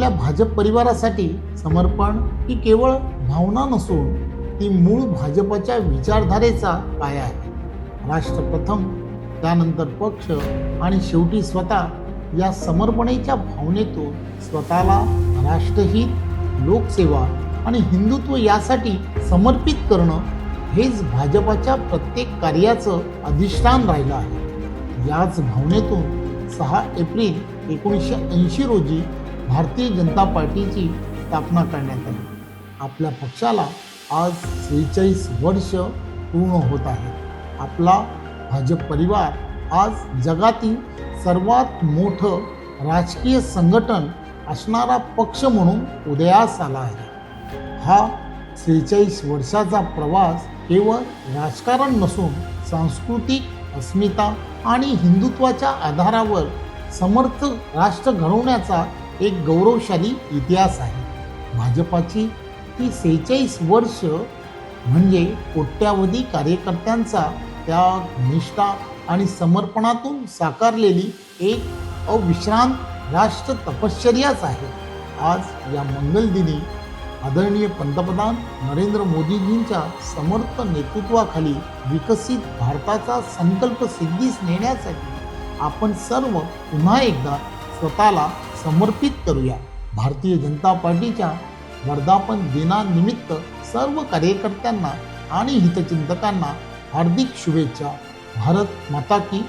आपल्या भाजप परिवारासाठी समर्पण ही केवळ भावना नसून ती मूळ भाजपच्या विचारधारेचा पाया आहे. राष्ट्र प्रथम, त्यानंतर पक्ष आणि शेवटी स्वतः या समर्पणेच्या भावनेतून स्वतःला राष्ट्रहित, लोकसेवा आणि हिंदुत्व यासाठी समर्पित करणं हेच भाजपाच्या प्रत्येक कार्याचं अधिष्ठान राहिलं आहे. याच भावनेतून 6 एप्रिल 1980 रोजी भारतीय जनता पार्टीची स्थापना करण्यात आली. आपल्या पक्षाला आज 46 वर्ष पूर्ण होत आहे. आपला भाजप परिवार आज जगातील सर्वात मोठं राजकीय संघटन असणारा पक्ष म्हणून उदयास आला आहे. हा 46 वर्षाचा प्रवास केवळ राजकारण नसून सांस्कृतिक अस्मिता आणि हिंदुत्वाच्या आधारावर समर्थ राष्ट्र घडवण्याचा एक गौरवशाली इतिहास आहे. भाजपाची ही 46 वर्ष म्हणजे कोट्यावधी कार्यकर्त्यांचा त्याग, निष्ठा आणि समर्पणातून साकारलेली एक अविश्रांत राष्ट्र तपश्चर्याच आहे. आज या मंगलदिनी आदरणीय पंतप्रधान नरेंद्र मोदीजींच्या समर्थ नेतृत्वाखाली विकसित भारताचा संकल्प सिद्धीस नेण्यासाठी आपण सर्व पुन्हा एकदा स्वतःला समर्पित करूया. भारतीय जनता पार्टीच्या वर्धापन दिनानिमित्त सर्व कार्यकर्त्यांना आणि हितचिंतकांना हार्दिक शुभेच्छा. भारत माता की